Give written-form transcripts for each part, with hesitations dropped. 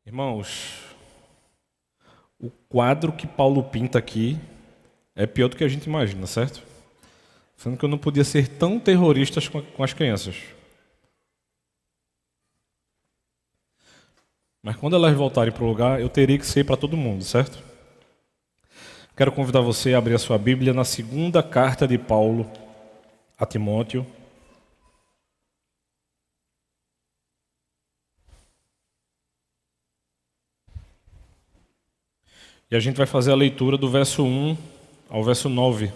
Irmãos, o quadro que Paulo pinta aqui é pior do que a gente imagina, certo? Sendo que eu não podia ser tão terrorista com as crianças. Mas quando elas voltarem para o lugar, eu teria que ser para todo mundo, certo? Quero convidar você a abrir a sua Bíblia na segunda carta de Paulo a Timóteo. E a gente vai fazer a leitura do verso 1 ao verso 9.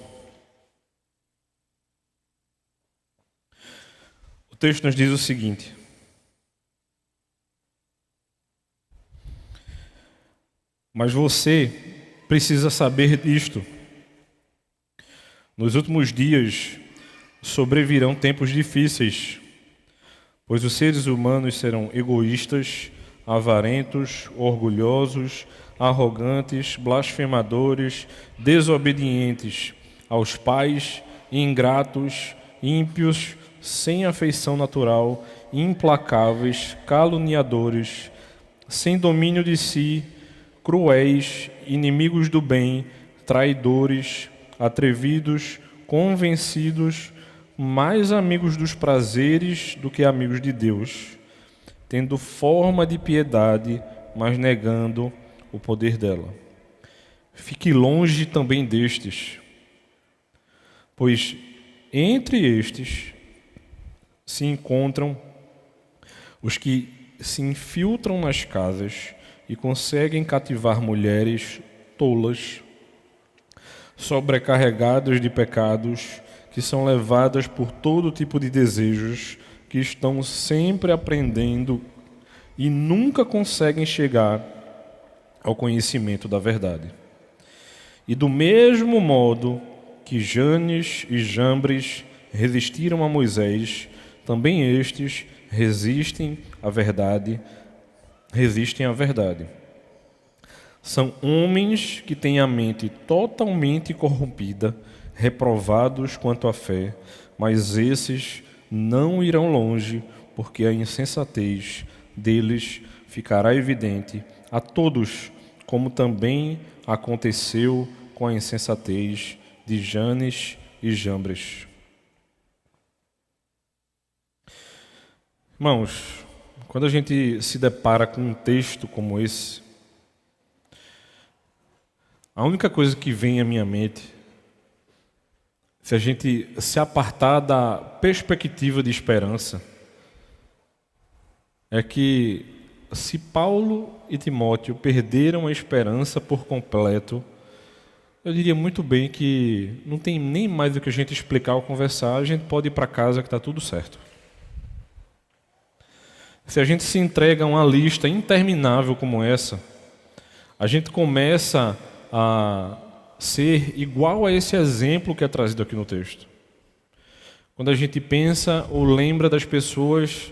O texto nos diz o seguinte: Mas você precisa saber disto. Nos últimos dias sobrevirão tempos difíceis, pois os seres humanos serão egoístas, avarentos, orgulhosos, arrogantes, blasfemadores, desobedientes aos pais, ingratos, ímpios, sem afeição natural, implacáveis, caluniadores, sem domínio de si, cruéis, inimigos do bem, traidores, atrevidos, convencidos, mais amigos dos prazeres do que amigos de Deus, tendo forma de piedade, mas negando o poder dela. Fique longe também destes, pois entre estes se encontram os que se infiltram nas casas e conseguem cativar mulheres tolas, sobrecarregadas de pecados, que são levadas por todo tipo de desejos, que estão sempre aprendendo e nunca conseguem chegar ao conhecimento da verdade. E do mesmo modo que Janes e Jambres resistiram a Moisés, também estes resistem à verdade. São homens que têm a mente totalmente corrompida, reprovados quanto à fé, mas esses não irão longe, porque a insensatez deles ficará evidente a todos, como também aconteceu com a insensatez de Janes e Jambres. Irmãos, quando a gente se depara com um texto como esse, a única coisa que vem à minha mente, se a gente se apartar da perspectiva de esperança, é que se Paulo e Timóteo perderam a esperança por completo, eu diria muito bem que não tem nem mais do que a gente explicar ou conversar, a gente pode ir para casa que está tudo certo. Se a gente se entrega a uma lista interminável como essa, a gente começa a ser igual a esse exemplo que é trazido aqui no texto. Quando a gente pensa ou lembra das pessoas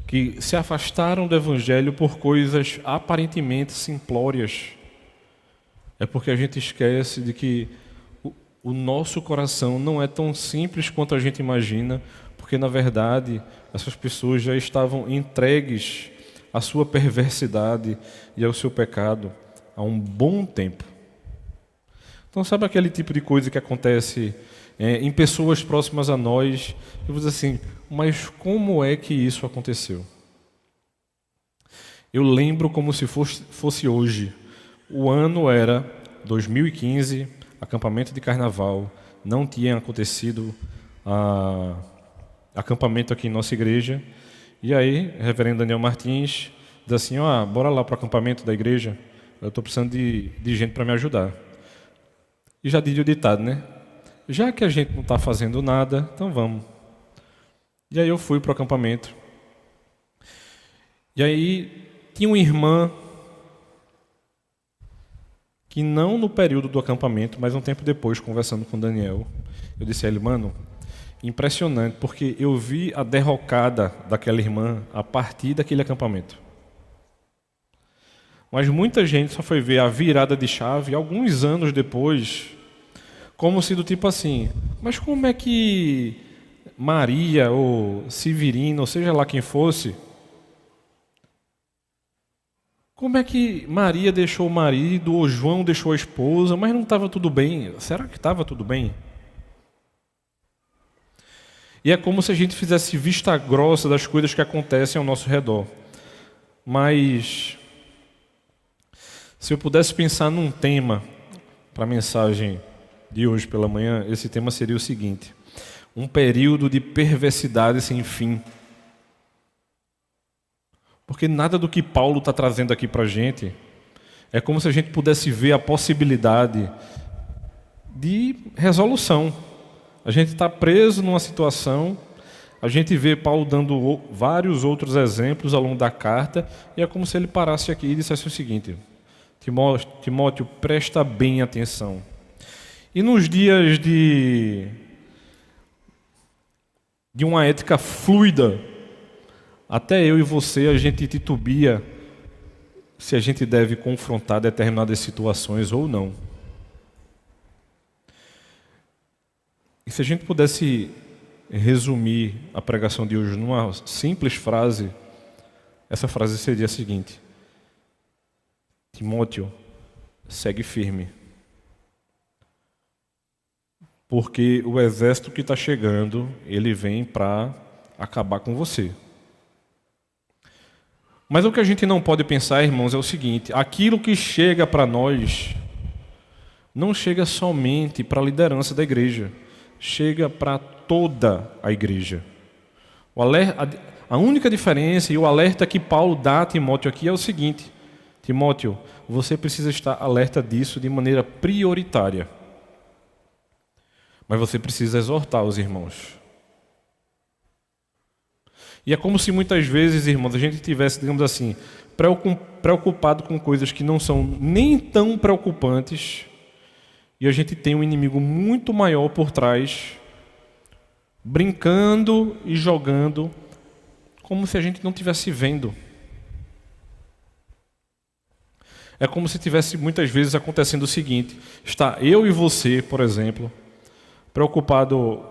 que se afastaram do Evangelho por coisas aparentemente simplórias, é porque a gente esquece de que o nosso coração não é tão simples quanto a gente imagina, porque na verdade essas pessoas já estavam entregues à sua perversidade e ao seu pecado há um bom tempo. Então sabe aquele tipo de coisa que acontece em pessoas próximas a nós? Eu vou dizer assim, mas como é que isso aconteceu? Eu lembro como se fosse hoje. O ano era 2015, acampamento de carnaval, não tinha acontecido acampamento aqui em nossa igreja. E aí, o reverendo Daniel Martins diz assim, bora lá para o acampamento da igreja, eu estou precisando de gente para me ajudar. E já diria o ditado, né? Já que a gente não está fazendo nada, então vamos. E aí eu fui para o acampamento. E aí tinha uma irmã que não no período do acampamento, mas um tempo depois, conversando com o Daniel, eu disse a ele, mano, impressionante, porque eu vi a derrocada daquela irmã a partir daquele acampamento. Mas muita gente só foi ver a virada de chave alguns anos depois, como se do tipo assim, mas como é que Maria ou Severino, ou seja lá quem fosse, Como é que Maria deixou o marido, ou João deixou a esposa, mas não estava tudo bem? Será que estava tudo bem? E é como se a gente fizesse vista grossa das coisas que acontecem ao nosso redor. Mas, se eu pudesse pensar num tema para a mensagem de hoje pela manhã, esse tema seria o seguinte: um período de perversidade sem fim. Porque nada do que Paulo está trazendo aqui para a gente é como se a gente pudesse ver a possibilidade de resolução. A gente está preso numa situação, a gente vê Paulo dando vários outros exemplos ao longo da carta, e é como se ele parasse aqui e dissesse o seguinte: Timóteo, presta bem atenção. E nos dias de uma ética fluida, até eu e você, a gente titubia se a gente deve confrontar determinadas situações ou não. E se a gente pudesse resumir a pregação de hoje numa simples frase, essa frase seria a seguinte: Timóteo, segue firme. Porque o exército que está chegando, ele vem para acabar com você. Mas o que a gente não pode pensar, irmãos, é o seguinte: aquilo que chega para nós não chega somente para a liderança da igreja, chega para toda a igreja. A única diferença e o alerta que Paulo dá a Timóteo aqui é o seguinte: Timóteo, você precisa estar alerta disso de maneira prioritária. Mas você precisa exortar os irmãos. E é como se muitas vezes, irmãos, a gente estivesse, digamos assim, preocupado com coisas que não são nem tão preocupantes, e a gente tem um inimigo muito maior por trás, brincando e jogando, como se a gente não estivesse vendo. É como se tivesse muitas vezes acontecendo o seguinte: está eu e você, por exemplo, preocupado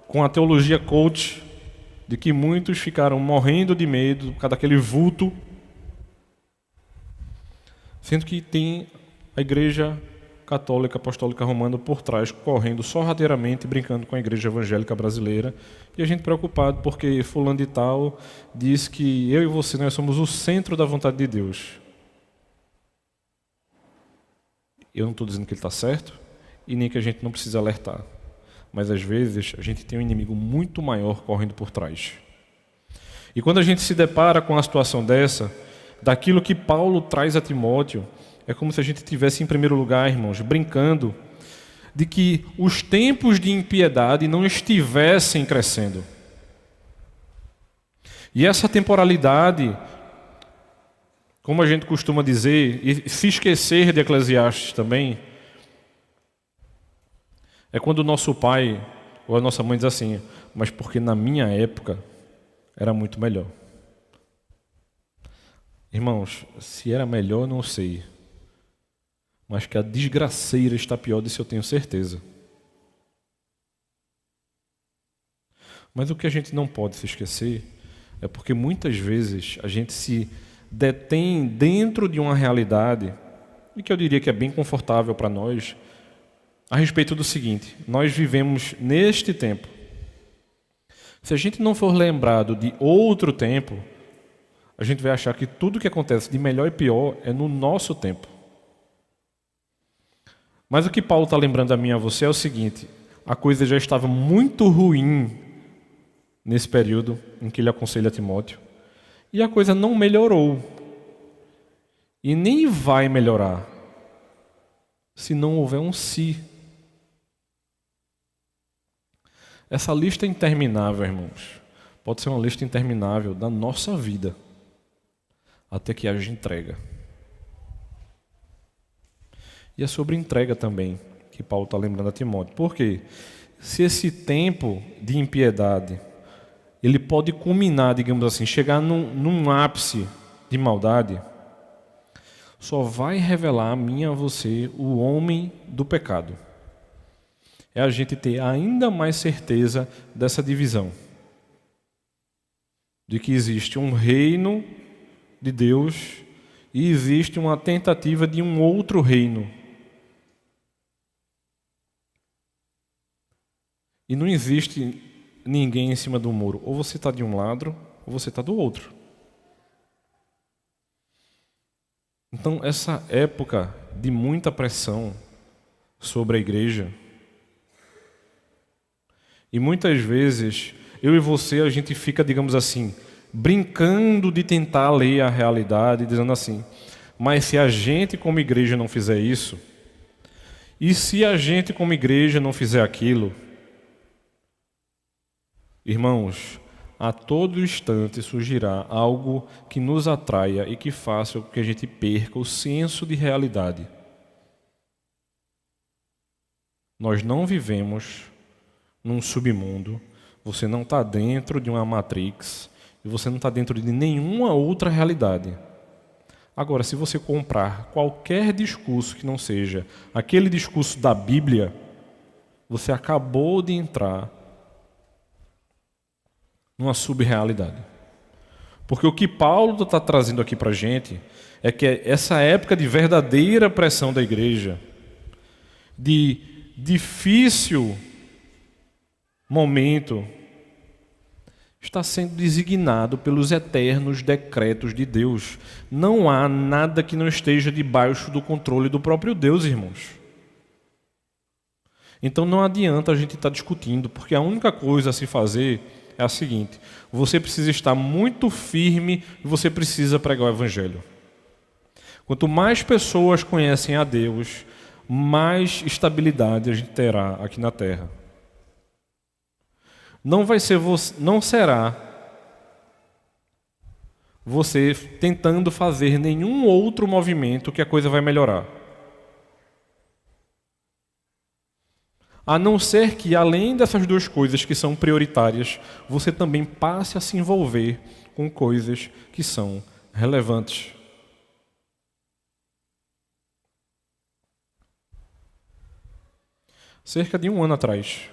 com a teologia coach, de que muitos ficaram morrendo de medo por causa daquele vulto, sendo que tem a igreja católica, apostólica romana por trás, correndo sorrateiramente, brincando com a igreja evangélica brasileira, e a gente preocupado porque fulano de tal diz que eu e você, nós somos o centro da vontade de Deus. Eu não estou dizendo que ele está certo, e nem que a gente não precisa alertar. Mas às vezes a gente tem um inimigo muito maior correndo por trás. E quando a gente se depara com uma situação dessa, daquilo que Paulo traz a Timóteo, é como se a gente estivesse em primeiro lugar, irmãos, brincando de que os tempos de impiedade não estivessem crescendo. E essa temporalidade, como a gente costuma dizer, e se esquecer de Eclesiastes também, é quando o nosso pai ou a nossa mãe diz assim: mas porque na minha época era muito melhor. Irmãos, se era melhor, não sei. Mas que a desgraceira está pior disso eu tenho certeza. Mas o que a gente não pode se esquecer é porque muitas vezes a gente se detém dentro de uma realidade, e que eu diria que é bem confortável para nós, a respeito do seguinte: nós vivemos neste tempo. Se a gente não for lembrado de outro tempo, a gente vai achar que tudo que acontece de melhor e pior é no nosso tempo. Mas o que Paulo está lembrando a mim e a você é o seguinte: a coisa já estava muito ruim nesse período em que ele aconselha Timóteo, e a coisa não melhorou, e nem vai melhorar, se não houver um si. Essa lista interminável, irmãos, pode ser uma lista interminável da nossa vida, até que haja entrega. E é sobre entrega também que Paulo está lembrando a Timóteo. Por quê? Se esse tempo de impiedade, ele pode culminar, digamos assim, chegar num ápice de maldade, só vai revelar a mim e a você o homem do pecado. É a gente ter ainda mais certeza dessa divisão. De que existe um reino de Deus e existe uma tentativa de um outro reino. E não existe ninguém em cima do muro. Ou você está de um lado, ou você está do outro. Então, essa época de muita pressão sobre a igreja, e muitas vezes, eu e você, a gente fica, digamos assim, brincando de tentar ler a realidade, dizendo assim, mas se a gente como igreja não fizer isso, e se a gente como igreja não fizer aquilo, irmãos, a todo instante surgirá algo que nos atraia e que faça com que a gente perca o senso de realidade. Nós não vivemos num submundo, você não está dentro de uma matrix e você não está dentro de nenhuma outra realidade. Agora, se você comprar qualquer discurso que não seja aquele discurso da Bíblia, você acabou de entrar numa subrealidade. Porque o que Paulo está trazendo aqui para a gente é que essa época de verdadeira pressão da igreja, de difícil momento, está sendo designado pelos eternos decretos de Deus. Não há nada que não esteja debaixo do controle do próprio Deus, irmãos. Então não adianta a gente estar discutindo, porque a única coisa a se fazer é a seguinte: você precisa estar muito firme e você precisa pregar o Evangelho. Quanto mais pessoas conhecem a Deus, mais estabilidade a gente terá aqui na terra. Não será você tentando fazer nenhum outro movimento que a coisa vai melhorar. A não ser que, além dessas duas coisas que são prioritárias, você também passe a se envolver com coisas que são relevantes. Cerca de um ano atrás,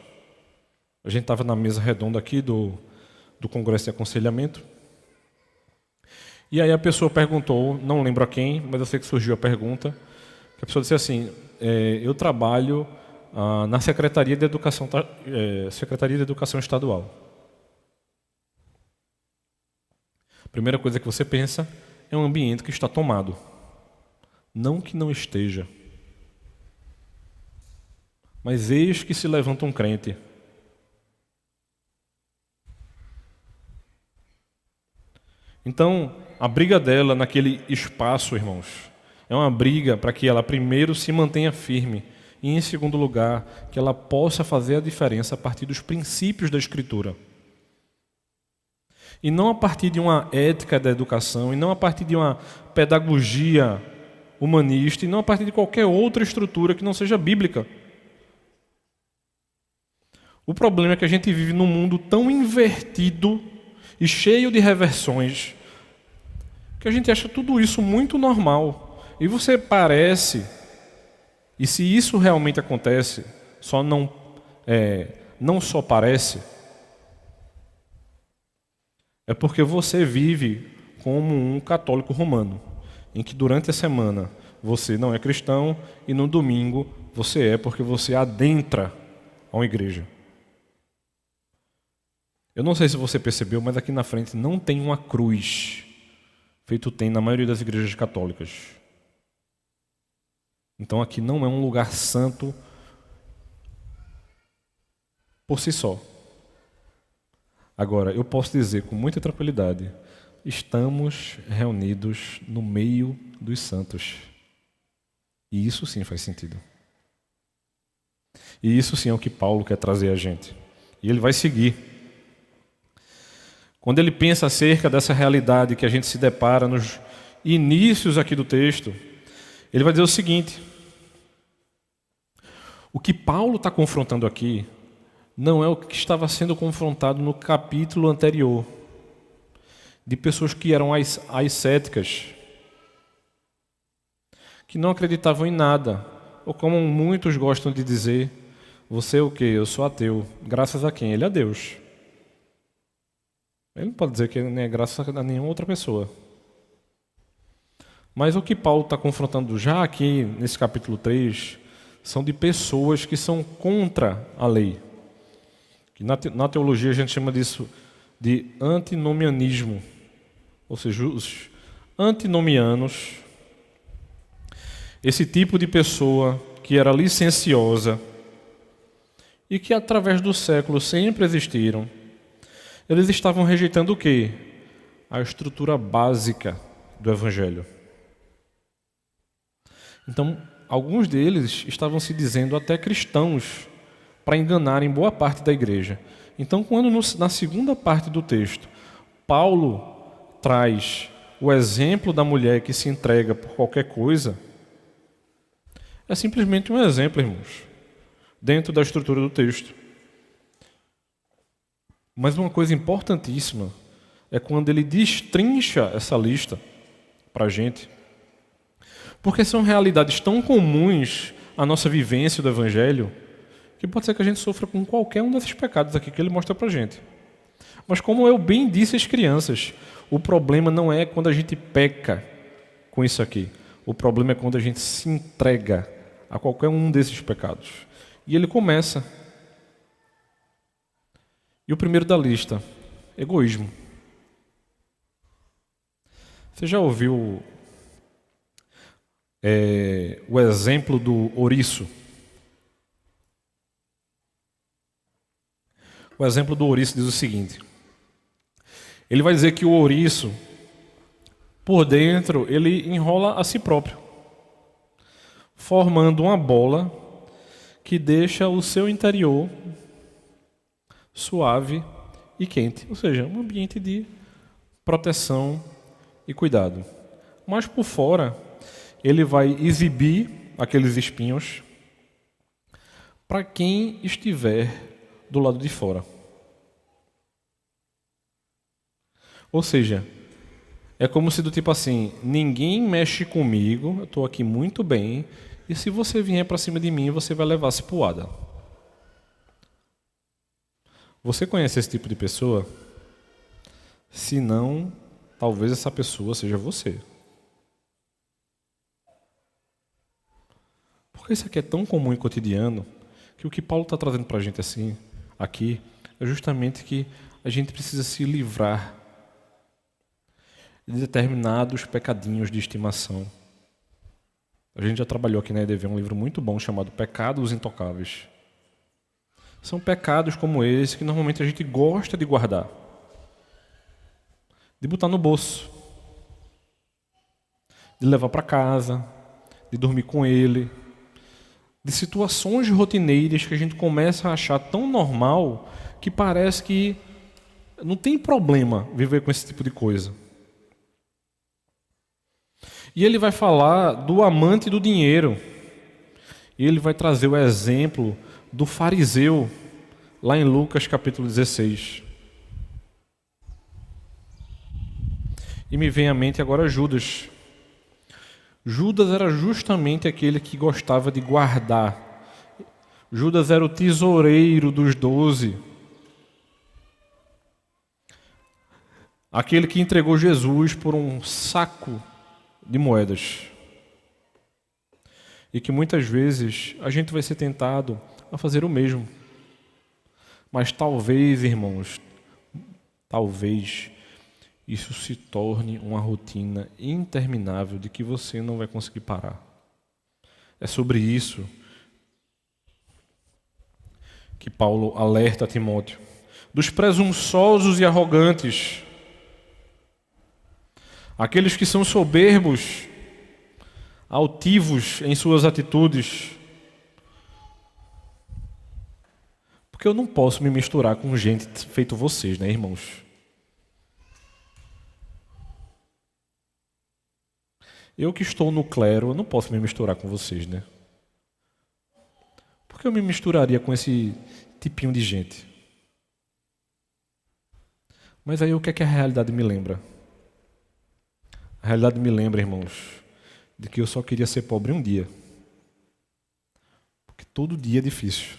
a gente estava na mesa redonda aqui do Congresso de Aconselhamento, e aí a pessoa perguntou, não lembro a quem, mas eu sei que surgiu a pergunta, que a pessoa disse assim, eu trabalho na Secretaria de Educação Estadual. A primeira coisa que você pensa é um ambiente que está tomado. Não que não esteja. Mas eis que se levanta um crente. Então, a briga dela naquele espaço, irmãos, é uma briga para que ela primeiro se mantenha firme e, em segundo lugar, que ela possa fazer a diferença a partir dos princípios da Escritura. E não a partir de uma ética da educação, e não a partir de uma pedagogia humanista, e não a partir de qualquer outra estrutura que não seja bíblica. O problema é que a gente vive num mundo tão invertido e cheio de reversões que a gente acha tudo isso muito normal. E você parece, e se isso realmente acontece, não só parece, é porque você vive como um católico romano, em que durante a semana você não é cristão e no domingo você é porque você adentra a uma igreja. Eu não sei se você percebeu, mas aqui na frente não tem uma cruz, feito tem na maioria das igrejas católicas. Então aqui não é um lugar santo por si só. Agora, eu posso dizer com muita tranquilidade, estamos reunidos no meio dos santos. E isso sim faz sentido. E isso sim é o que Paulo quer trazer a gente. E ele vai seguir. Quando ele pensa acerca dessa realidade que a gente se depara nos inícios aqui do texto, ele vai dizer o seguinte: o que Paulo está confrontando aqui não é o que estava sendo confrontado no capítulo anterior, de pessoas que eram ascéticas, que não acreditavam em nada, ou como muitos gostam de dizer, você é o quê? Eu sou ateu. Graças a quem? Ele é Deus. Ele não pode dizer que não é graças a nenhuma outra pessoa. Mas o que Paulo está confrontando já aqui nesse capítulo 3 são de pessoas que são contra a lei. Que na teologia a gente chama disso de antinomianismo. Ou seja, os antinomianos, esse tipo de pessoa que era licenciosa e que através do século sempre existiram, eles estavam rejeitando o quê? A estrutura básica do Evangelho. Então, alguns deles estavam se dizendo até cristãos para enganarem boa parte da igreja. Então, quando na segunda parte do texto, Paulo traz o exemplo da mulher que se entrega por qualquer coisa, é simplesmente um exemplo, irmãos, dentro da estrutura do texto. Mas uma coisa importantíssima é quando ele destrincha essa lista para a gente. Porque são realidades tão comuns à nossa vivência do Evangelho, que pode ser que a gente sofra com qualquer um desses pecados aqui que ele mostra para a gente. Mas como eu bem disse às crianças, o problema não é quando a gente peca com isso aqui. O problema é quando a gente se entrega a qualquer um desses pecados. E ele começa. E o primeiro da lista, egoísmo. Você já ouviu o exemplo do ouriço? O exemplo do ouriço diz o seguinte. Ele vai dizer que o ouriço, por dentro, ele enrola a si próprio, formando uma bola que deixa o seu interior suave e quente. Ou seja, um ambiente de proteção e cuidado. Mas por fora, ele vai exibir aqueles espinhos para quem estiver do lado de fora. Ou seja, é como se do tipo assim, ninguém mexe comigo, eu estou aqui muito bem, e se você vier para cima de mim, você vai levar cipuada. Você conhece esse tipo de pessoa? Se não, talvez essa pessoa seja você. Porque isso aqui é tão comum e cotidiano, que o que Paulo está trazendo para a gente assim, aqui, é justamente que a gente precisa se livrar de determinados pecadinhos de estimação. A gente já trabalhou aqui na EDV um livro muito bom chamado Pecados Intocáveis. São pecados como esse que normalmente a gente gosta de guardar, de botar no bolso, de levar para casa, de dormir com ele, de situações rotineiras que a gente começa a achar tão normal que parece que não tem problema viver com esse tipo de coisa. E ele vai falar do amante do dinheiro. E ele vai trazer o exemplo do fariseu, lá em Lucas capítulo 16. E me vem à mente agora Judas. Judas era justamente aquele que gostava de guardar. Judas era o tesoureiro dos 12. Aquele que entregou Jesus por um saco de moedas. E que muitas vezes a gente vai ser tentado a fazer o mesmo. Mas talvez, irmãos, talvez isso se torne uma rotina interminável de que você não vai conseguir parar. É sobre isso que Paulo alerta a Timóteo. Dos presunçosos e arrogantes, aqueles que são soberbos, altivos em suas atitudes. Porque eu não posso me misturar com gente feito vocês, né, irmãos? Eu que estou no clero, eu não posso me misturar com vocês, né? Porque eu me misturaria com esse tipinho de gente. Mas aí o que é que a realidade me lembra? A realidade me lembra, irmãos, de que eu só queria ser pobre um dia. Porque todo dia é difícil.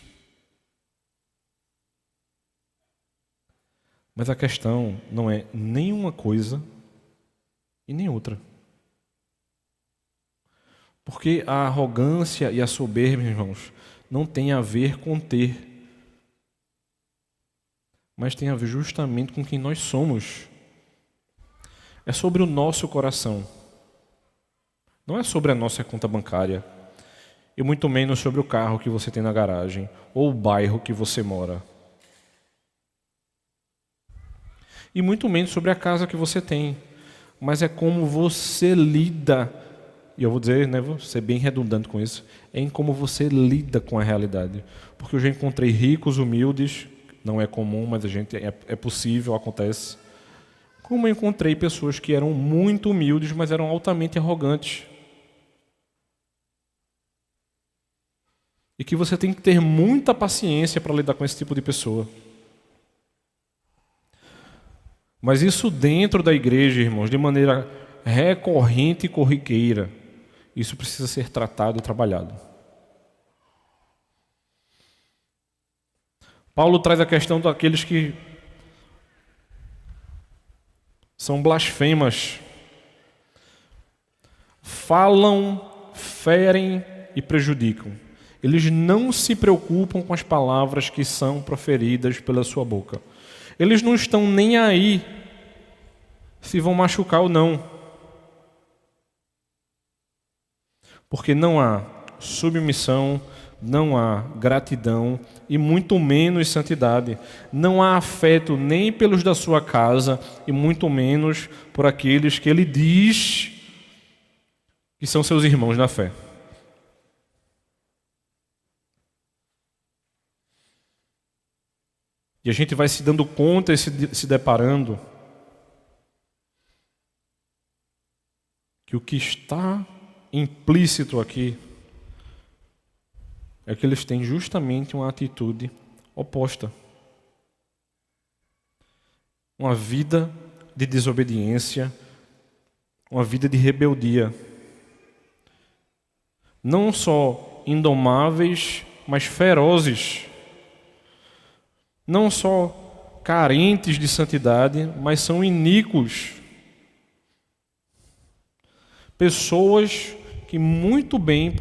Mas a questão não é nem uma coisa e nem outra. Porque a arrogância e a soberba, irmãos, não tem a ver com ter, mas tem a ver justamente com quem nós somos. É sobre o nosso coração. Não é sobre a nossa conta bancária. E muito menos sobre o carro que você tem na garagem ou o bairro que você mora. E muito menos sobre a casa que você tem. Mas é como você lida. E eu vou dizer, né, vou ser bem redundante com isso, é em como você lida com a realidade. Porque eu já encontrei ricos, humildes, não é comum, mas é possível, acontece. Como eu encontrei pessoas que eram muito humildes, mas eram altamente arrogantes. E que você tem que ter muita paciência para lidar com esse tipo de pessoa. Mas isso dentro da igreja, irmãos, de maneira recorrente e corriqueira. Isso precisa ser tratado e trabalhado. Paulo traz a questão daqueles que são blasfemas. Falam, ferem e prejudicam. Eles não se preocupam com as palavras que são proferidas pela sua boca. Eles não estão nem aí se vão machucar ou não. Porque não há submissão, não há gratidão e muito menos santidade. Não há afeto nem pelos da sua casa e muito menos por aqueles que ele diz que são seus irmãos na fé. E a gente vai se dando conta e se deparando que o que está implícito aqui é que eles têm justamente uma atitude oposta. Uma vida de desobediência, uma vida de rebeldia. Não só indomáveis, mas ferozes. Não só carentes de santidade, mas são iníquos. Pessoas que muito bem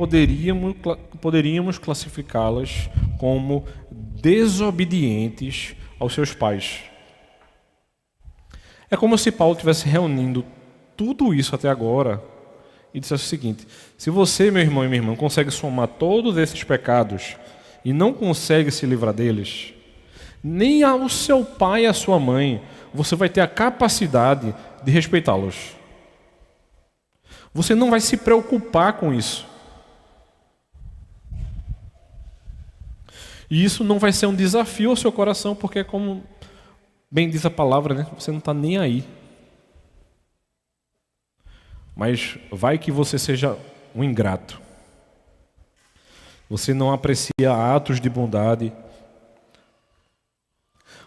poderíamos classificá-las como desobedientes aos seus pais. É como se Paulo estivesse reunindo tudo isso até agora e dissesse o seguinte: se você, meu irmão e minha irmã, consegue somar todos esses pecados e não consegue se livrar deles, nem ao seu pai e à sua mãe você vai ter a capacidade de respeitá-los. Você não vai se preocupar com isso. E isso não vai ser um desafio ao seu coração, porque, como bem diz a palavra, né? Você não está nem aí. Mas vai que você seja um ingrato. Você não aprecia atos de bondade.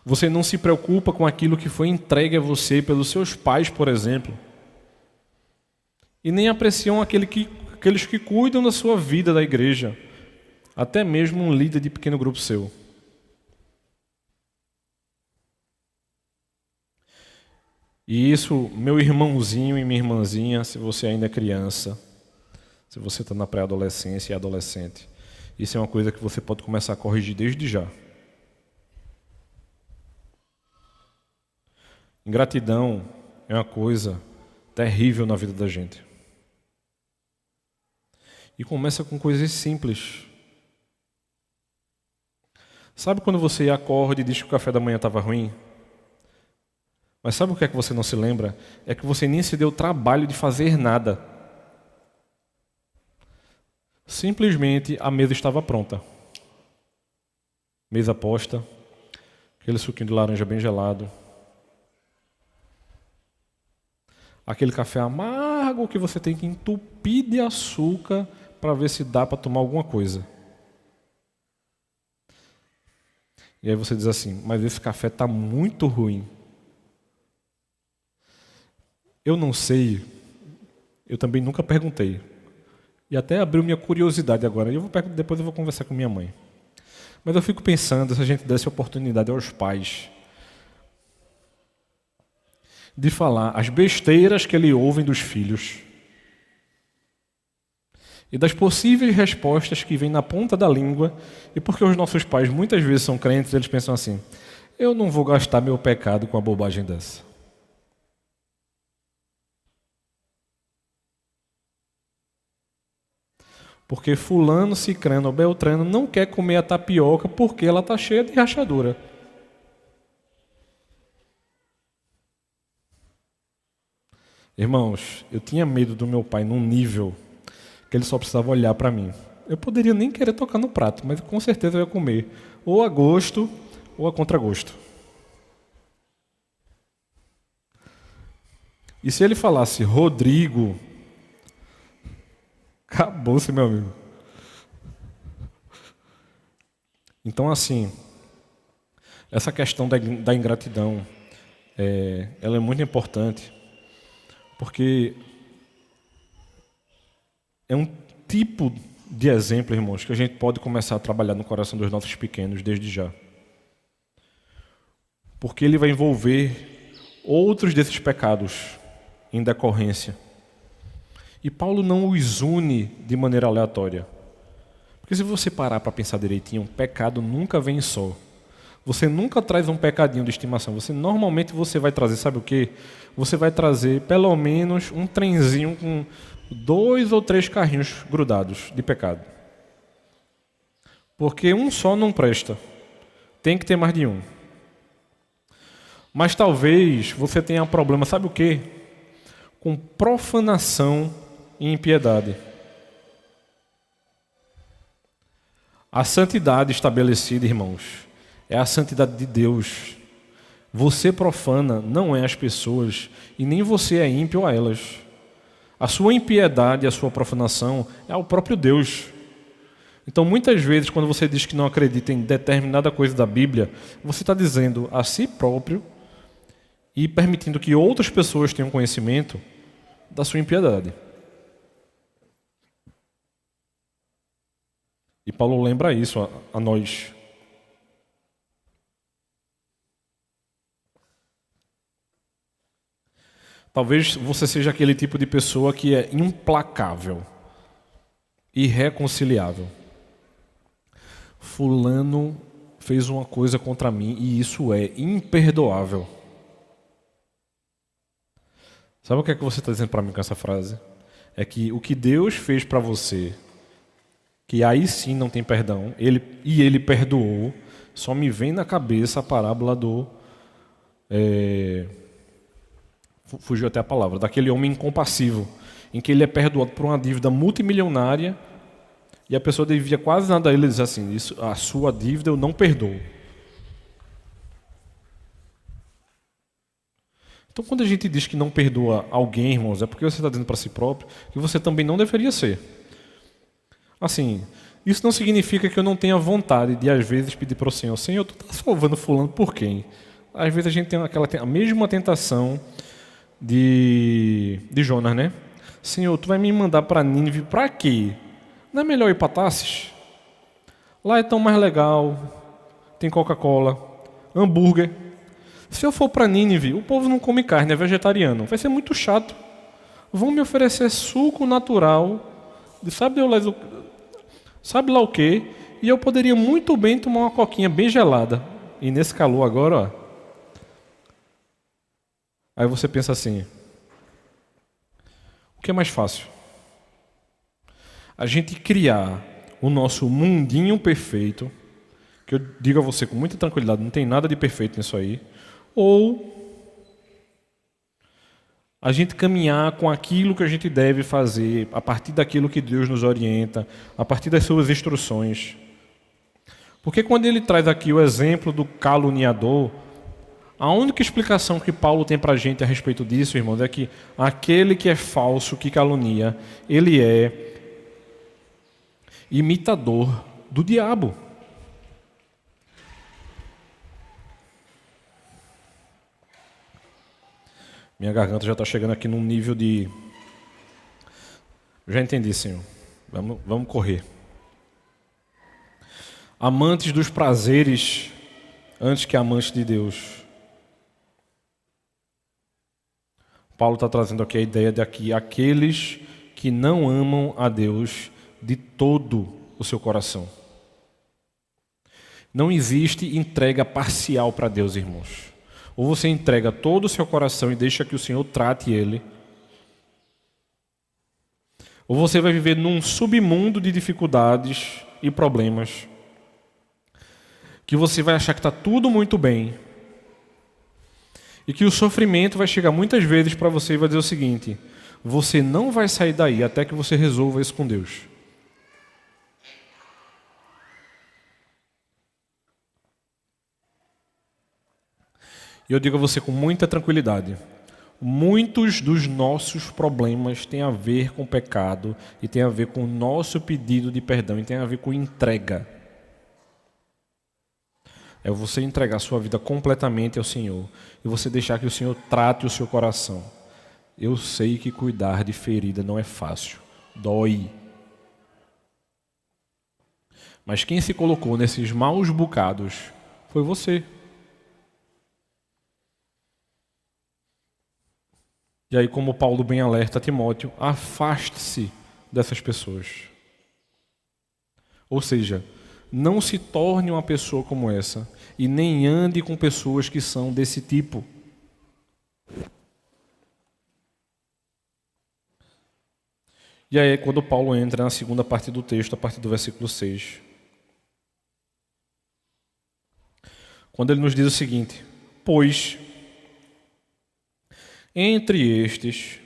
Você não se preocupa com aquilo que foi entregue a você pelos seus pais, por exemplo. E nem apreciam aqueles que cuidam da sua vida da igreja. Até mesmo um líder de pequeno grupo seu. E isso, meu irmãozinho e minha irmãzinha, se você ainda é criança, se você está na pré-adolescência e adolescente, isso é uma coisa que você pode começar a corrigir desde já. Ingratidão é uma coisa terrível na vida da gente. E começa com coisas simples. Sabe quando você acorda e diz que o café da manhã estava ruim? Mas sabe o que é que você não se lembra? É que você nem se deu o trabalho de fazer nada. Simplesmente a mesa estava pronta. Mesa posta, aquele suquinho de laranja bem gelado. Aquele café amargo que você tem que entupir de açúcar para ver se dá para tomar alguma coisa. E aí você diz assim: mas esse café está muito ruim. Eu não sei, eu também nunca perguntei. E até abriu minha curiosidade agora. Depois eu vou conversar com minha mãe. Mas eu fico pensando, se a gente desse oportunidade aos pais de falar as besteiras que eles ouvem dos filhos. e das possíveis respostas que vêm na ponta da língua, e porque os nossos pais muitas vezes são crentes, eles pensam assim: eu não vou gastar meu pecado com a bobagem dessa. Porque fulano, cicrano ou beltrano não quer comer a tapioca porque ela está cheia de rachadura. Irmãos, eu tinha medo do meu pai num nível que ele só precisava olhar para mim. Eu poderia nem querer tocar no prato, mas com certeza eu ia comer, ou a gosto, ou a contragosto. E se ele falasse Rodrigo, acabou-se, meu amigo. Então, assim, essa questão da ingratidão, ela é muito importante, porque é um tipo de exemplo, irmãos, que a gente pode começar a trabalhar no coração dos nossos pequenos desde já. Porque ele vai envolver outros desses pecados em decorrência. E Paulo não os une de maneira aleatória. Porque se você parar para pensar direitinho, pecado nunca vem só. Você nunca traz um pecadinho de estimação. Normalmente você vai trazer, sabe o quê? Você vai trazer pelo menos um trenzinho com 2 ou 3 carrinhos grudados de pecado. Porque um só não presta. Tem que ter mais de um. Mas talvez você tenha problema, sabe o quê? Com profanação e impiedade. A santidade estabelecida, irmãos, é a santidade de Deus. Você profana não é as pessoas e nem você é ímpio a elas. A sua impiedade e a sua profanação é ao próprio Deus. Então, muitas vezes, quando você diz que não acredita em determinada coisa da Bíblia, você está dizendo a si próprio e permitindo que outras pessoas tenham conhecimento da sua impiedade. E Paulo lembra isso a nós. Talvez você seja aquele tipo de pessoa que é implacável, irreconciliável. Fulano fez uma coisa contra mim e isso é imperdoável. Sabe o que é que você está dizendo para mim com essa frase? É que o que Deus fez para você, que aí sim não tem perdão, ele perdoou, só me vem na cabeça a parábola do... fugiu até a palavra, daquele homem incompassivo, em que ele é perdoado por uma dívida multimilionária e a pessoa devia quase nada a ele, diz assim: isso, a sua dívida eu não perdoo. Então, quando a gente diz que não perdoa alguém, irmãos, é porque você está dizendo para si próprio que você também não deveria ser. Assim, isso não significa que eu não tenha vontade de, às vezes, pedir para o Senhor: Senhor, tu está salvando fulano por quem? Às vezes a gente tem a mesma tentação de Jonas, né? Senhor, tu vai me mandar para Nínive para quê? Não é melhor ir para Tarsis? Lá é tão mais legal, tem Coca-Cola, hambúrguer. Se eu for para Nínive, o povo não come carne, é vegetariano. Vai ser muito chato. Vão me oferecer suco natural, de sabe lá o quê, e eu poderia muito bem tomar uma coquinha bem gelada. E nesse calor agora, ó. Aí você pensa assim: o que é mais fácil? A gente criar o nosso mundinho perfeito, que eu digo a você com muita tranquilidade, não tem nada de perfeito nisso aí, ou a gente caminhar com aquilo que a gente deve fazer, a partir daquilo que Deus nos orienta, a partir das suas instruções. Porque quando ele traz aqui o exemplo do caluniador, a única explicação que Paulo tem para a gente a respeito disso, irmãos, é que aquele que é falso, que calunia, ele é imitador do diabo. Minha garganta já está chegando aqui num nível de... Já entendi, Senhor. Vamos correr. Amantes dos prazeres antes que amantes de Deus. Paulo está trazendo aqui a ideia de que aqueles que não amam a Deus de todo o seu coração. Não existe entrega parcial para Deus, irmãos. Ou você entrega todo o seu coração e deixa que o Senhor trate ele, ou você vai viver num submundo de dificuldades e problemas, que você vai achar que está tudo muito bem, e que o sofrimento vai chegar muitas vezes para você e vai dizer o seguinte: você não vai sair daí até que você resolva isso com Deus. E eu digo a você com muita tranquilidade, muitos dos nossos problemas têm a ver com pecado e têm a ver com o nosso pedido de perdão e têm a ver com entrega. É você entregar sua vida completamente ao Senhor e você deixar que o Senhor trate o seu coração. Eu sei que cuidar de ferida não é fácil, dói. Mas quem se colocou nesses maus bocados foi você. E aí, como Paulo bem alerta Timóteo, afaste-se dessas pessoas. Ou seja, não se torne uma pessoa como essa e nem ande com pessoas que são desse tipo. E aí é quando Paulo entra na segunda parte do texto, a partir do versículo 6. Quando ele nos diz o seguinte: pois entre estes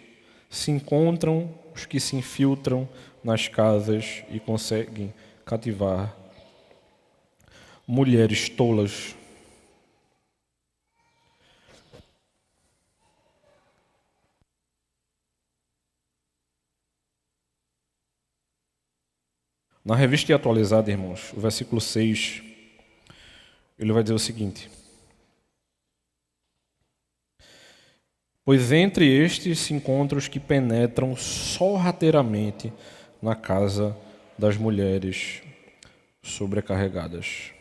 se encontram os que se infiltram nas casas e conseguem cativar mulheres tolas. Na revista atualizada, irmãos, o versículo 6, ele vai dizer o seguinte: pois entre estes se encontram os que penetram sorrateiramente na casa das mulheres sobrecarregadas.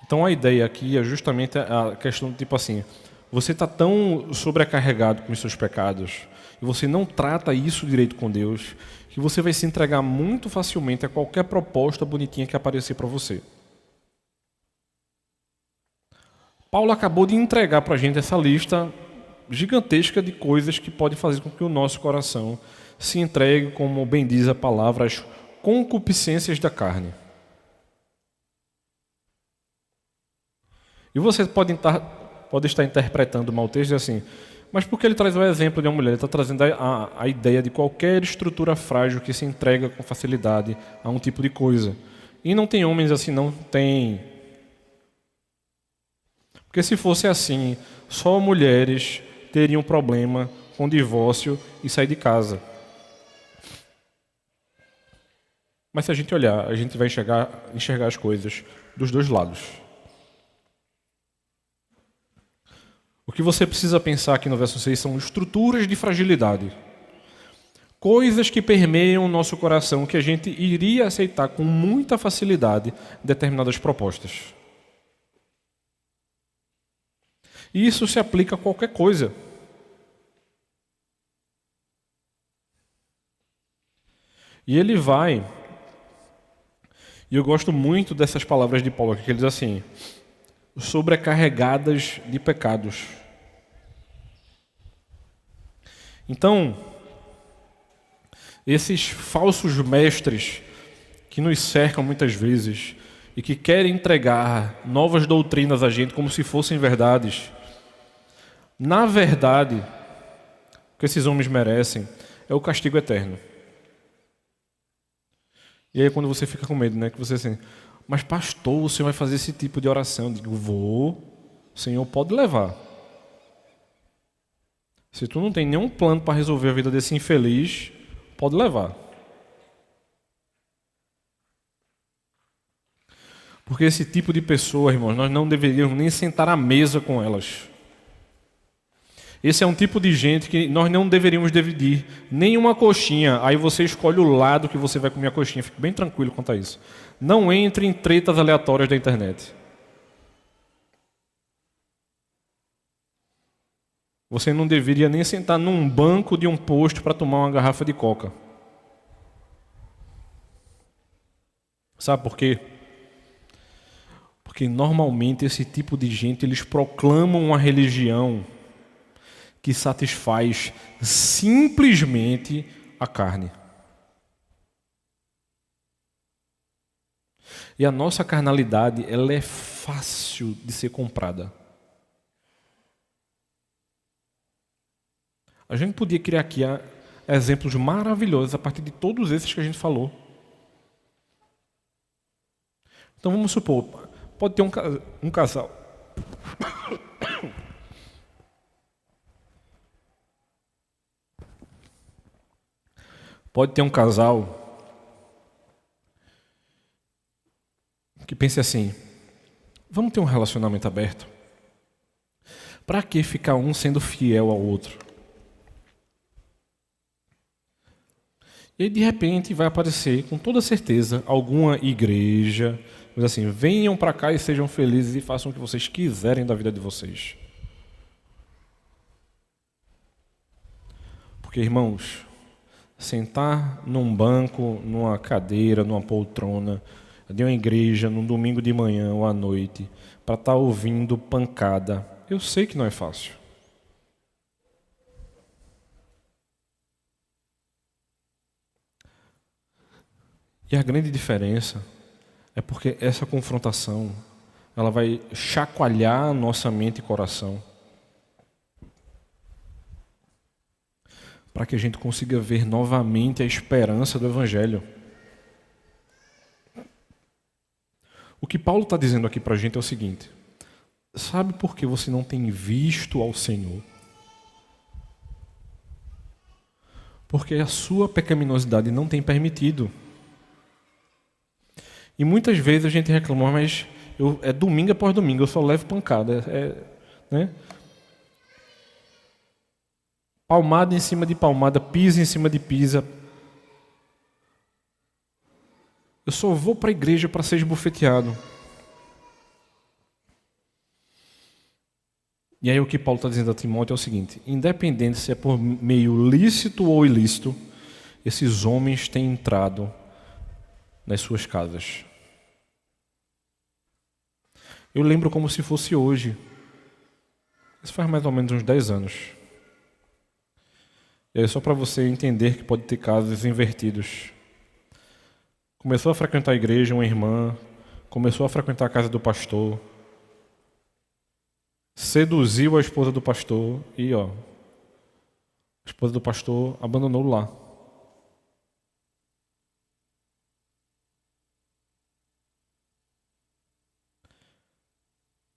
Então a ideia aqui é justamente a questão do tipo assim: você está tão sobrecarregado com os seus pecados e você não trata isso direito com Deus, que você vai se entregar muito facilmente a qualquer proposta bonitinha que aparecer para você. Paulo acabou de entregar para a gente essa lista gigantesca de coisas que pode fazer com que o nosso coração se entregue, como bem diz a palavra, às concupiscências da carne. E você pode estar interpretando mal o texto assim: mas por que ele traz o exemplo de uma mulher? Ele está trazendo a ideia de qualquer estrutura frágil que se entrega com facilidade a um tipo de coisa. E não tem homens assim, não tem. Porque se fosse assim, só mulheres teriam problema com divórcio e sair de casa. Mas se a gente olhar, a gente vai enxergar as coisas dos dois lados. O que você precisa pensar aqui no verso 6 são estruturas de fragilidade. Coisas que permeiam o nosso coração, que a gente iria aceitar com muita facilidade determinadas propostas. E isso se aplica a qualquer coisa. E ele vai... E eu gosto muito dessas palavras de Paulo aqui, que ele diz assim: sobrecarregadas de pecados. Então, esses falsos mestres que nos cercam muitas vezes e que querem entregar novas doutrinas a gente como se fossem verdades, na verdade, o que esses homens merecem é o castigo eterno. E aí quando você fica com medo, né, que você assim: mas pastor, o senhor vai fazer esse tipo de oração? Eu digo: vou, o senhor pode levar. Se tu não tem nenhum plano para resolver a vida desse infeliz, pode levar. Porque esse tipo de pessoa, irmãos, nós não deveríamos nem sentar à mesa com elas. Esse é um tipo de gente que nós não deveríamos dividir nenhuma coxinha. Aí você escolhe o lado que você vai comer a coxinha. Fique bem tranquilo quanto a isso. Não entre em tretas aleatórias da internet. Você não deveria nem sentar num banco de um posto para tomar uma garrafa de coca. Sabe por quê? Porque normalmente esse tipo de gente, eles proclamam uma religião que satisfaz simplesmente a carne. E a nossa carnalidade, ela é fácil de ser comprada. A gente podia criar aqui exemplos maravilhosos a partir de todos esses que a gente falou. Então vamos supor, pode ter um casal. Pode ter um casal que pense assim: vamos ter um relacionamento aberto? Para que ficar um sendo fiel ao outro? E aí, de repente, vai aparecer, com toda certeza, alguma igreja, diz assim: venham para cá e sejam felizes e façam o que vocês quiserem da vida de vocês. Porque, irmãos, sentar num banco, numa cadeira, numa poltrona de uma igreja, num domingo de manhã ou à noite, para estar ouvindo pancada, eu sei que não é fácil. E a grande diferença é porque essa confrontação, ela vai chacoalhar a nossa mente e coração, para que a gente consiga ver novamente a esperança do Evangelho. O que Paulo está dizendo aqui para a gente é o seguinte: sabe por que você não tem visto ao Senhor? Porque a sua pecaminosidade não tem permitido. E muitas vezes a gente reclama, mas é domingo após domingo, eu só levo pancada. Né? Palmada em cima de palmada, pisa em cima de pisa. Eu só vou para a igreja para ser esbofeteado. E aí o que Paulo está dizendo a Timóteo é o seguinte: independente se é por meio lícito ou ilícito, esses homens têm entrado nas suas casas. Eu lembro como se fosse hoje. Isso faz mais ou menos uns 10 anos. E aí só para você entender que pode ter casos invertidos. Começou a frequentar a igreja, uma irmã, começou a frequentar a casa do pastor, seduziu a esposa do pastor e, a esposa do pastor abandonou lá.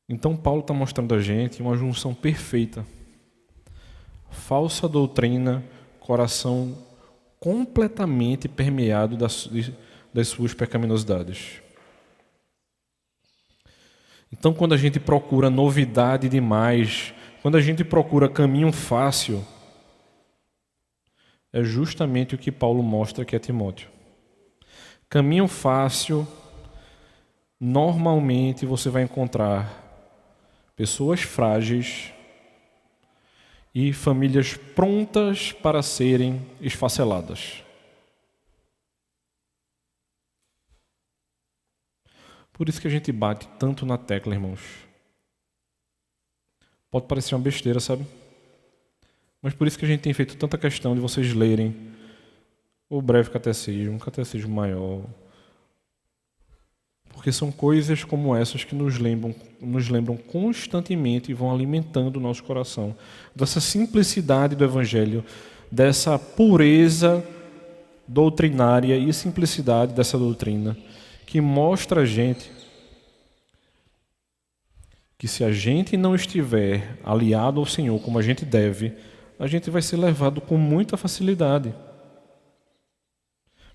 Então Paulo está mostrando a gente uma junção perfeita. Falsa doutrina, coração completamente permeado das suas pecaminosidades. Então, quando a gente procura novidade demais, quando a gente procura caminho fácil, é justamente o que Paulo mostra aqui a Timóteo. Caminho fácil, normalmente você vai encontrar pessoas frágeis e famílias prontas para serem esfaceladas. Por isso que a gente bate tanto na tecla, irmãos. Pode parecer uma besteira, sabe? Mas por isso que a gente tem feito tanta questão de vocês lerem o breve catecismo, um catecismo maior. Porque são coisas como essas que nos lembram constantemente e vão alimentando o nosso coração. Dessa simplicidade do Evangelho, dessa pureza doutrinária e simplicidade dessa doutrina, que mostra a gente que se a gente não estiver aliado ao Senhor como a gente deve, a gente vai ser levado com muita facilidade.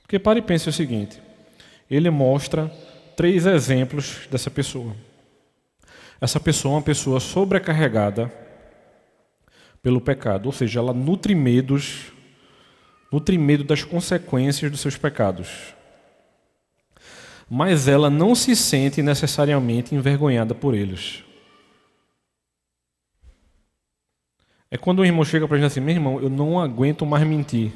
Porque pare e pense o seguinte: ele mostra 3 exemplos dessa pessoa. Essa pessoa é uma pessoa sobrecarregada pelo pecado, ou seja, ela nutre medo das consequências dos seus pecados. Mas ela não se sente necessariamente envergonhada por eles. É quando o irmão chega para a gente assim: meu irmão, eu não aguento mais mentir.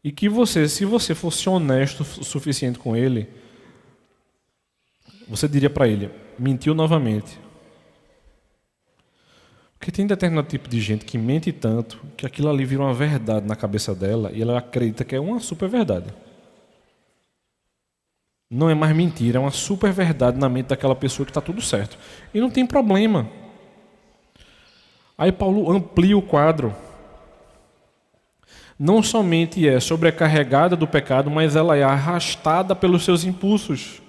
E que você, se você fosse honesto o suficiente com ele, você diria para ele, mentiu novamente. Porque tem determinado tipo de gente que mente tanto que aquilo ali vira uma verdade na cabeça dela e ela acredita que é uma super verdade. Não é mais mentira, é uma super verdade na mente daquela pessoa que está tudo certo. E não tem problema. Aí Paulo amplia o quadro. Não somente é sobrecarregada do pecado, mas ela é arrastada pelos seus impulsos.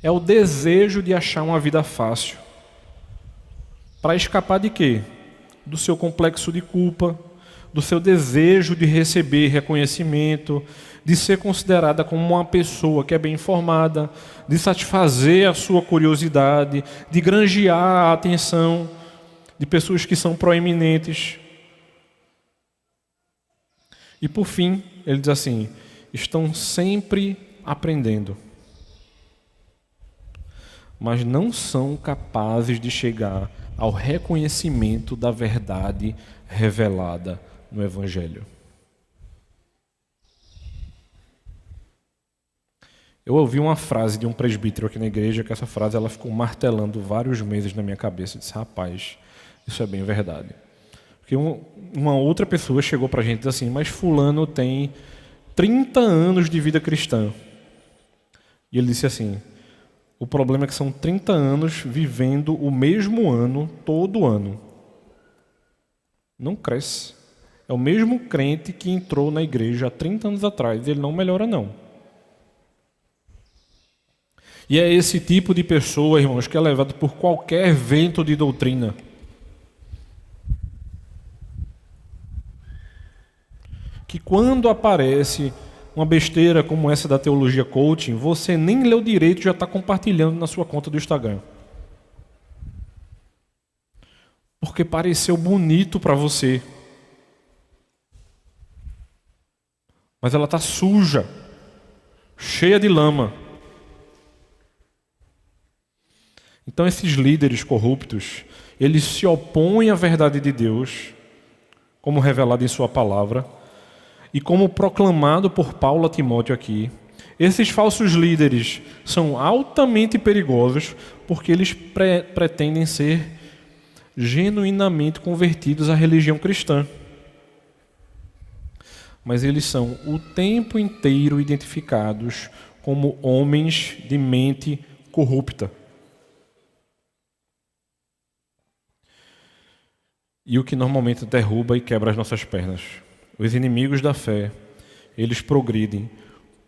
É o desejo de achar uma vida fácil. Para escapar de quê? Do seu complexo de culpa, do seu desejo de receber reconhecimento, de ser considerada como uma pessoa que é bem informada, de satisfazer a sua curiosidade, de granjear a atenção de pessoas que são proeminentes. E por fim, ele diz assim, estão sempre aprendendo, mas não são capazes de chegar ao reconhecimento da verdade revelada no Evangelho. Eu ouvi uma frase de um presbítero aqui na igreja, que essa frase ela ficou martelando vários meses na minha cabeça. Eu disse, rapaz, isso é bem verdade. Porque uma outra pessoa chegou para a gente e disse assim, mas fulano tem 30 anos de vida cristã. E ele disse assim, o problema é que são 30 anos vivendo o mesmo ano, todo ano. Não cresce. É o mesmo crente que entrou na igreja há 30 anos atrás, ele não melhora não. E é esse tipo de pessoa, irmãos, que é levado por qualquer vento de doutrina. Que quando aparece uma besteira como essa da teologia coaching, você nem leu direito e já está compartilhando na sua conta do Instagram. Porque pareceu bonito para você. Mas ela está suja, cheia de lama. Então esses líderes corruptos, eles se opõem à verdade de Deus, como revelado em sua palavra, e como proclamado por Paulo a Timóteo aqui. Esses falsos líderes são altamente perigosos porque eles pretendem ser genuinamente convertidos à religião cristã. Mas eles são o tempo inteiro identificados como homens de mente corrupta. E o que normalmente derruba e quebra as nossas pernas. Os inimigos da fé, eles progridem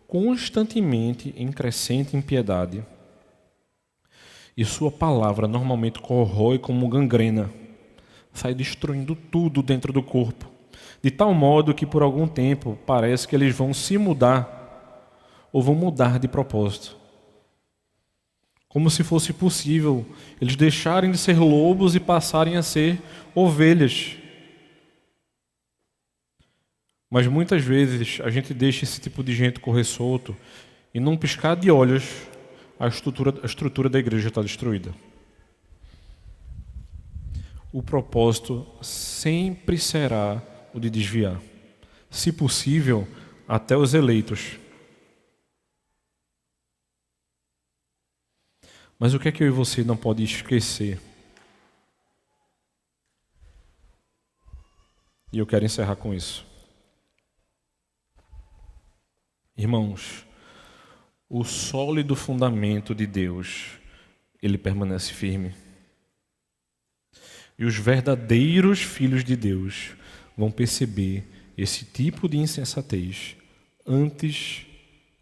constantemente em crescente impiedade. E sua palavra normalmente corrói como gangrena, sai destruindo tudo dentro do corpo, de tal modo que por algum tempo parece que eles vão se mudar ou vão mudar de propósito. Como se fosse possível eles deixarem de ser lobos e passarem a ser ovelhas. Mas muitas vezes a gente deixa esse tipo de gente correr solto e num piscar de olhos a estrutura da igreja está destruída. O propósito sempre será o de desviar, se possível, até os eleitos. Mas o que é que eu e você não pode esquecer? E eu quero encerrar com isso. Irmãos, o sólido fundamento de Deus, ele permanece firme. E os verdadeiros filhos de Deus vão perceber esse tipo de insensatez antes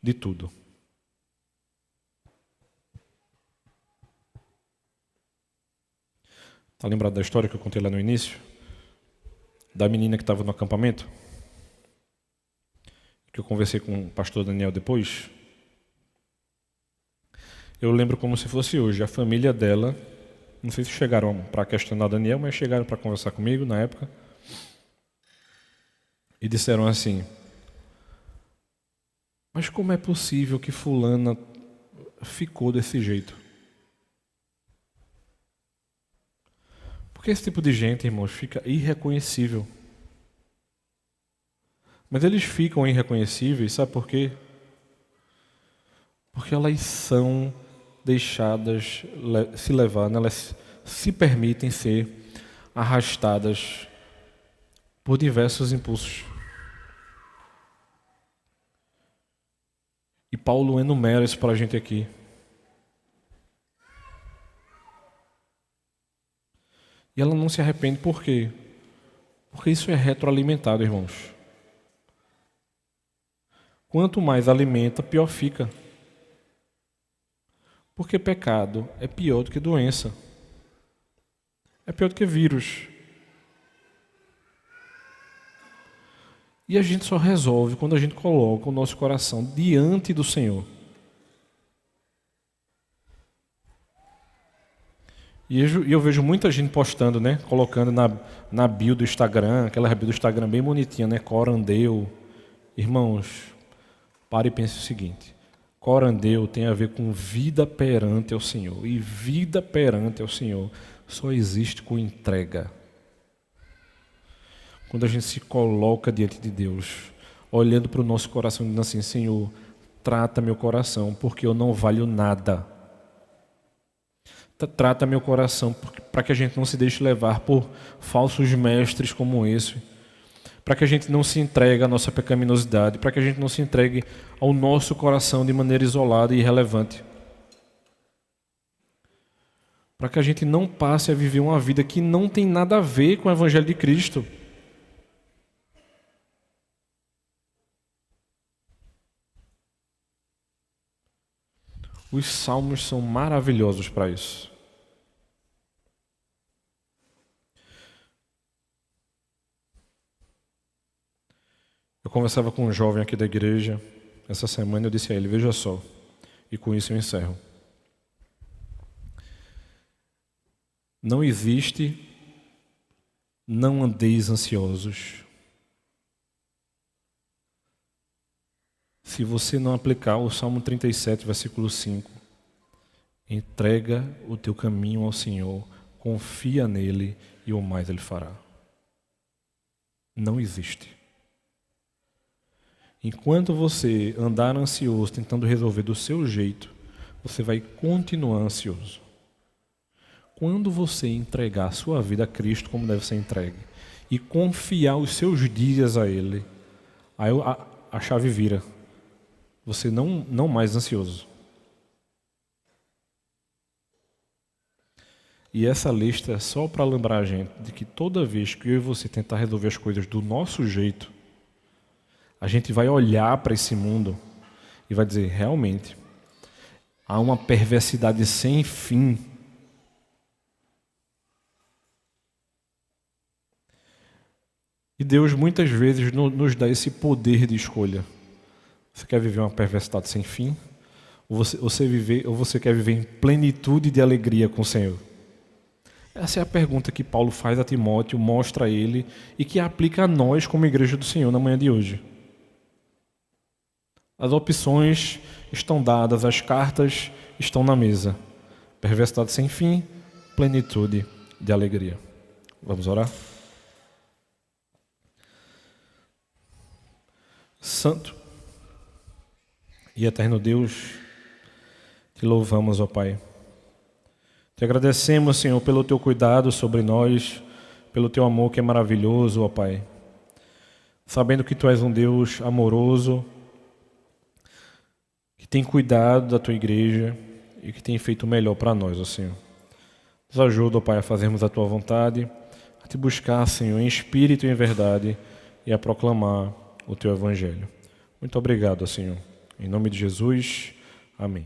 de tudo. Está lembrado da história que eu contei lá no início? Da menina que estava no acampamento? Que eu conversei com o pastor Daniel depois? Eu lembro como se fosse hoje. A família dela, não sei se chegaram para questionar Daniel, mas chegaram para conversar comigo na época. E disseram assim, mas como é possível que fulana ficou desse jeito? Porque esse tipo de gente, irmãos, fica irreconhecível. Mas eles ficam irreconhecíveis, sabe por quê? Porque elas são deixadas se levar, né? Elas se permitem ser arrastadas por diversos impulsos. E Paulo enumera isso para a gente aqui. E ela não se arrepende por quê? Porque isso é retroalimentado, irmãos. Quanto mais alimenta, pior fica. Porque pecado é pior do que doença. É pior do que vírus. E a gente só resolve quando a gente coloca o nosso coração diante do Senhor. E eu vejo muita gente postando, né? Colocando na bio do Instagram, aquela bio do Instagram bem bonitinha, né? Corandeu. Irmãos, pare e pense o seguinte. Corandeu tem a ver com vida perante ao Senhor. E vida perante ao Senhor só existe com entrega. Quando a gente se coloca diante de Deus, olhando para o nosso coração e dizendo assim, Senhor, trata meu coração, porque eu não valho nada. Trata meu coração para que a gente não se deixe levar por falsos mestres como esse, para que a gente não se entregue à nossa pecaminosidade, para que a gente não se entregue ao nosso coração de maneira isolada e irrelevante, para que a gente não passe a viver uma vida que não tem nada a ver com o Evangelho de Cristo. Os salmos são maravilhosos para isso. Eu conversava com um jovem aqui da igreja essa semana e eu disse a ele, veja só, e com isso eu encerro. Não existe não andeis ansiosos. Se você não aplicar o Salmo 37, versículo 5, entrega o teu caminho ao Senhor, confia nele e o mais ele fará. Não existe. Enquanto você andar ansioso, tentando resolver do seu jeito, você vai continuar ansioso. Quando você entregar a sua vida a Cristo como deve ser entregue e confiar os seus dias a Ele, aí a chave vira. Você não mais ansioso. E essa lista é só para lembrar a gente de que toda vez que eu e você tentar resolver as coisas do nosso jeito, a gente vai olhar para esse mundo e vai dizer, realmente, há uma perversidade sem fim. E Deus muitas vezes nos dá esse poder de escolha. Você quer viver uma perversidade sem fim? Ou você quer viver em plenitude de alegria com o Senhor? Essa é a pergunta que Paulo faz a Timóteo, mostra a ele e que aplica a nós como igreja do Senhor na manhã de hoje. As opções estão dadas, as cartas estão na mesa. Perversidade sem fim, plenitude de alegria. Vamos orar? Santo e eterno Deus, te louvamos, ó Pai. Te agradecemos, Senhor, pelo teu cuidado sobre nós, pelo teu amor que é maravilhoso, ó Pai. Sabendo que tu és um Deus amoroso, que tem cuidado da tua igreja e que tem feito o melhor para nós, ó Senhor. Nos ajuda, ó Pai, a fazermos a tua vontade, a te buscar, Senhor, em espírito e em verdade e a proclamar o teu evangelho. Muito obrigado, Senhor. Em nome de Jesus, amém.